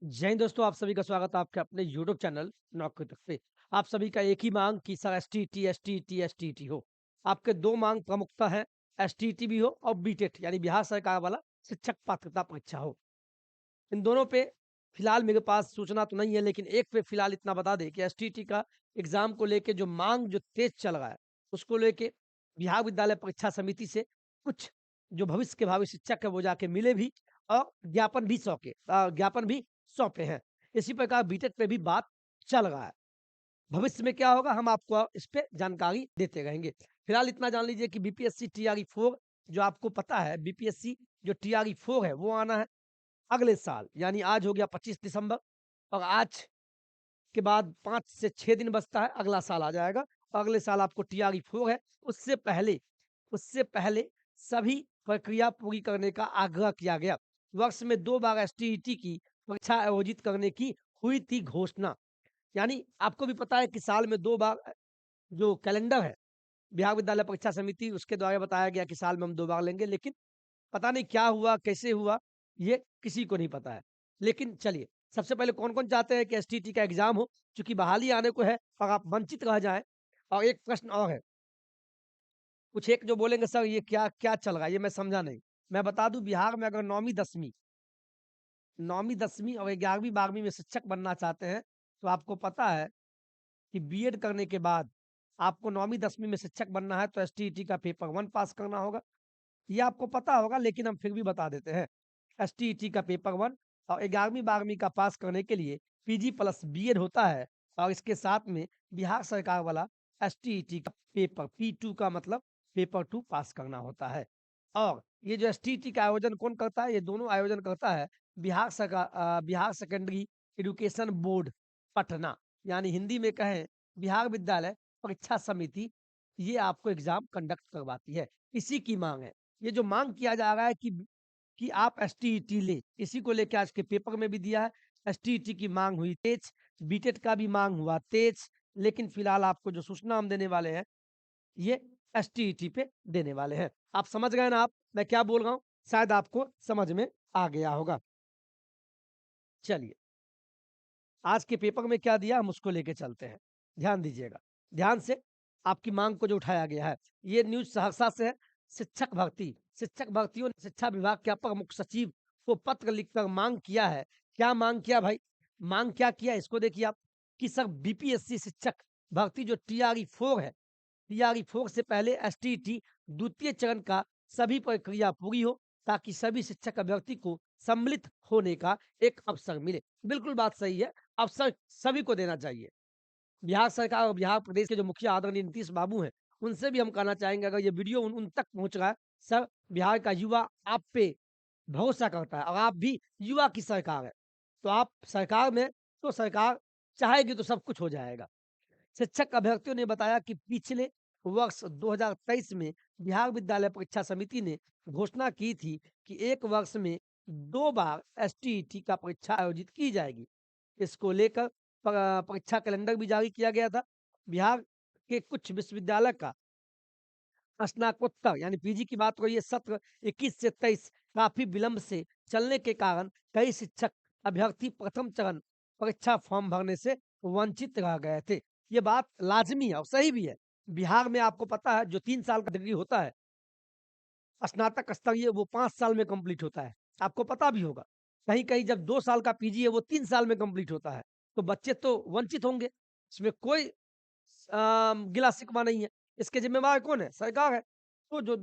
जय हिंद दोस्तों, आप सभी का स्वागत है आपके अपने यूट्यूब चैनल नौकरी तक पे। आप सभी का एक ही मांग कि सर एसटीटी एसटीटी एसटीटी हो। आपके दो मांग प्रमुखता है, एसटीटी भी हो और बीटेट यानी बिहार सरकार वाला शिक्षक पात्रता परीक्षा हो। इन दोनों पे फिलहाल मेरे पास सूचना तो नहीं है, लेकिन एक पे फिलहाल इतना बता दें कि एसटीटी का एग्जाम को लेके जो मांग जो तेज चल रहा है, उसको लेके बिहार विद्यालय परीक्षा समिति से कुछ जो भविष्य के भावी शिक्षक है वो जाके मिले भी और ज्ञापन भी सौंपे हैं। इसी प्रकार बीटेक पे भी बात चल रहा है। भविष्य में क्या होगा हम आपको इस पे जानकारी देते रहेंगे। फिलहाल इतना जान लीजिए कि बीपीएससी टीआरई 4 जो आपको पता है, बीपीएससी जो टीआरई 4 है वो आना है अगले साल, यानी आज हो गया 25 दिसंबर और आज के बाद 5 से 6 दिन बचता है, अगला साल आ जाएगा और अगले साल आपको टीआरई 4 है। उससे पहले सभी प्रक्रिया पूरी करने का आग्रह किया गया। वर्ष में 2 बार एसटीईटी की परीक्षा आयोजित करने की हुई थी घोषणा। यानी आपको भी पता है कि साल में 2 बार जो कैलेंडर है, बिहार विद्यालय परीक्षा समिति उसके द्वारा बताया गया कि साल में हम 2 बार लेंगे, लेकिन पता नहीं क्या हुआ, कैसे हुआ, ये किसी को नहीं पता है। लेकिन चलिए, सबसे पहले कौन-कौन चाहते हैं कि एसटीटी का एग्ज़ाम हो? चूँकि बहाली आने को है और आप वंचित रह जाएँ। और एक प्रश्न और है, कुछ एक जो बोलेंगे सर ये क्या चल रहा है? ये मैं समझा नहीं। मैं बता दूँ बिहार में अगर 9वीं 10वीं और 11वीं 12वीं में शिक्षक बनना चाहते हैं, तो आपको पता है कि बीएड करने के बाद आपको 9वीं 10वीं में शिक्षक बनना है तो एसटीईटी का पेपर 1 पास करना होगा। ये आपको पता होगा लेकिन हम फिर भी बता देते हैं। एसटीईटी का पेपर 1 और 11वीं 12वीं का पास करने के लिए पीजी प्लस बीएड होता है और इसके साथ में बिहार सरकार वाला एसटीईटी का पेपर P2 का मतलब पेपर 2 पास करना होता है। और ये जो एसटीईटी का आयोजन कौन करता है? ये दोनों आयोजन करता है Bihar secondary education board Patna, यानी हिंदी में कहें बिहार विद्यालय परीक्षा समिति, ये आपको एग्ज़ाम कंडक्ट करवाती है। इसी की माँग है। ये जो माँग किया जा रहा है कि आप एसटीईटी लें, इसी को लेके आज के पेपर में भी दिया है। एसटीईटी की माँग हुई तेज, बीटेट का भी माँग हुआ तेज, लेकिन फिलहाल आपको जो सूचना हम देने वाले हैं, ये एसटीईटी पे देने वाले हैं। आप समझ गए ना मैं क्या बोल रहा हूँ? शायद आपको समझ में आ गया होगा। चलिए, आज के पेपर में क्या दिया हम उसको लेके चलते हैं। ध्यान दीजिएगा। ध्यान से आपकी माँग को जो उठाया गया है, ये न्यूज़ सहरसा से है। शिक्षक भर्तियों ने शिक्षा विभाग के अपर मुख्य सचिव को पत्र लिखकर माँग किया है। क्या माँग किया भाई? माँग क्या किया इसको देखिए आप, कि सर बीपीएससी शिक्षक भर्ती जो टीआरई 4 है, टीआरई 4 से पहले एसटीईटी द्वितीय चरण का सभी प्रक्रिया पूरी हो, ताकि सभी शिक्षक अभ्यर्थी को सम्मिलित होने का एक अवसर मिले। बिल्कुल बात सही है, अवसर सभी को देना चाहिए। बिहार सरकार और बिहार प्रदेश के जो मुखिया आदरणीय नीतीश बाबू हैं, उनसे भी हम कहना चाहेंगे अगर ये वीडियो उन उन तक पहुँच रहा है, सर बिहार का युवा आप पे भरोसा करता है और आप भी युवा की सरकार है। तो आप सरकार में तो सरकार चाहेगी तो सब कुछ हो जाएगा। शिक्षक अभ्यर्थियों ने बताया कि पिछले वर्ष 2023 में बिहार विद्यालय परीक्षा समिति ने घोषणा की थी कि एक वर्ष में 2 बार एसटीईटी का परीक्षा आयोजित की जाएगी। इसको लेकर परीक्षा कैलेंडर भी जारी किया गया था। बिहार के कुछ विश्वविद्यालय का स्नातकोत्तर यानी पीजी की बात करिए सत्र 21 से 23 काफी विलंब से चलने के कारण कई शिक्षक अभ्यर्थी प्रथम चरण परीक्षा फॉर्म भरने से वंचित रह गए थे। ये बात लाजमी है और सही भी है। बिहार में आपको पता है जो 3 साल का डिग्री होता है, स्नातक स्तरीय वो 5 साल में कंप्लीट होता है। आपको पता भी होगा। कहीं-कहीं जब 2 साल का पीजी है वो 3 साल में कंप्लीट होता है। तो बच्चे तो वंचित होंगे। इसमें कोई गिला-शिकवा नहीं है। इसके ज़िम्मेवार कौन है? सरकार है। तो जो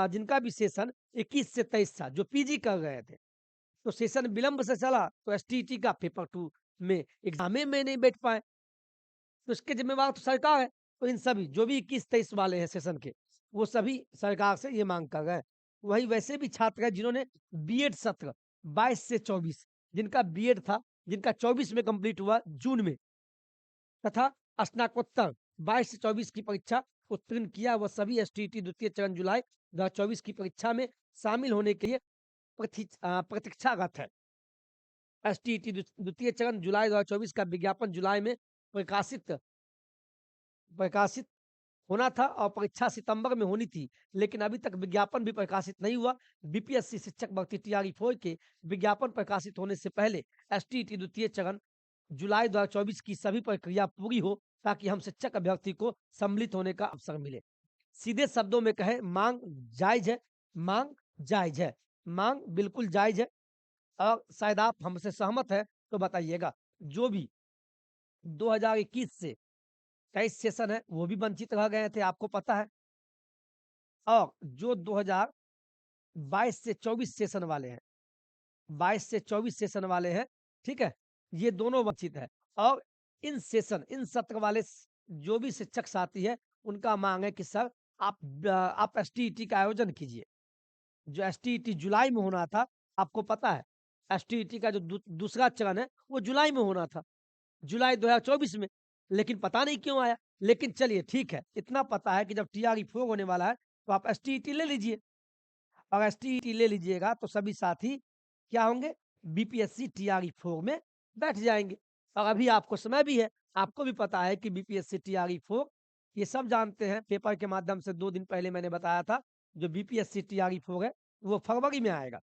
जिनका भी सेशन 21 से 23 था, जो पीजी कर रहे थे, तो सेशन विलंब से चला, तो एसटीईटी का पेपर 2 में एग्ज़ाम में नहीं बैठ पाए। तो इसके ज़िम्मेवार तो सरकार है। तो इन सभी जो भी 21-23 वाले हैं सेशन के, वो सभी सरकार से ये माँग कर रहे हैं। वहीं वैसे भी छात्र हैं जिन्होंने बीएड सत्र 22 से 24 जिनका बीएड था, जिनका 24 में कंप्लीट हुआ जून में, तथा स्नातकोत्तर 22 से 24 की परीक्षा उत्तीर्ण किया, वह सभी एसटीईटी द्वितीय चरण जुलाई 2024 की परीक्षा में शामिल होने के लिए प्रतीक्षारत है। एसटीईटी द्वितीय चरण जुलाई 2024 का विज्ञापन जुलाई में प्रकाशित प्रकाशित होना था और परीक्षा सितंबर में होनी थी, लेकिन अभी तक विज्ञापन भी प्रकाशित नहीं हुआ। बीपीएससी शिक्षक भर्ती टीआरई 4 के विज्ञापन प्रकाशित होने से पहले एसटीईटी द्वितीय चरण जुलाई 2024 की सभी प्रक्रिया पूरी हो, ताकि हम शिक्षक अभ्यर्थी को सम्मिलित होने का अवसर मिले। सीधे शब्दों में कहें, मांग जायज है, मांग जायज है, मांग बिल्कुल जायज है। और शायद आप हमसे सहमत है तो बताइएगा। जो भी 2021 से 23 सेशन है वो भी वंचित रह गए थे, आपको पता है। और जो 2022 से 24 सेशन वाले हैं, 22 से 24 सेशन वाले हैं, ठीक है, ये दोनों वंचित है। और इन सेशन, इन सत्र वाले जो भी शिक्षक साथी है, उनका मांग है कि सर आप एसटीईटी का आयोजन कीजिए। जो एसटीईटी जुलाई में होना था, आपको पता है, एसटीईटी का जो दूसरा चरण है वो जुलाई में होना था, जुलाई 2024 में, लेकिन पता नहीं क्यों आया। लेकिन चलिए ठीक है, इतना पता है कि जब टीआरई 4 होने वाला है तो आप एसटीईटी ले लीजिए। और एसटीईटी ले लीजिएगा तो सभी साथी क्या होंगे, बीपीएससी टीआरई 4 में बैठ जाएंगे। और अभी आपको समय भी है, आपको भी पता है कि बीपीएससी टीआरई 4, ये सब जानते हैं, पेपर के माध्यम से 2 दिन पहले मैंने बताया था, जो बीपीएससी टीआरई 4 है वो फरवरी में आएगा।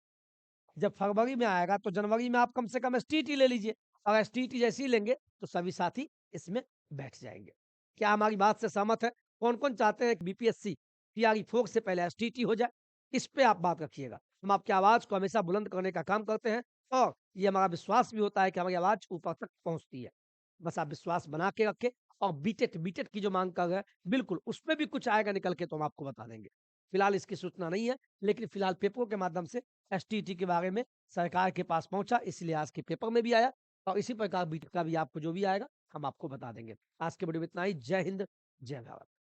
जब फरवरी में आएगा तो जनवरी में आप कम से कम एसटीईटी ले लीजिए। और एसटीईटी जैसे ही लेंगे तो सभी साथी इसमें बैठ जाएंगे। क्या हमारी बात से सहमत है? कौन कौन चाहते हैं कि बीपीएससी टीआरई 4 से पहले एसटीईटी हो जाए? इस पे आप बात रखिएगा। हम आपकी आवाज को हमेशा बुलंद करने का काम करते हैं, और ये हमारा विश्वास भी होता है कि हमारी आवाज ऊपर तक पहुंचती है। बस आप विश्वास बना के रखें। और बीटेट बीटेट की जो मांग कर रहे हैं, बिल्कुल उसमें भी कुछ आएगा निकल के तो हम आपको बता देंगे। फिलहाल इसकी सूचना नहीं है, लेकिन फिलहाल पेपरों के माध्यम से एसटीईटी के बारे में सरकार के पास पहुंचा, इसलिए आज के पेपर में भी आया। और इसी प्रकार बीटेक का भी आपको जो भी आएगा हम आपको बता देंगे। आज के वीडियो में इतना ही। जय हिंद, जय भारत।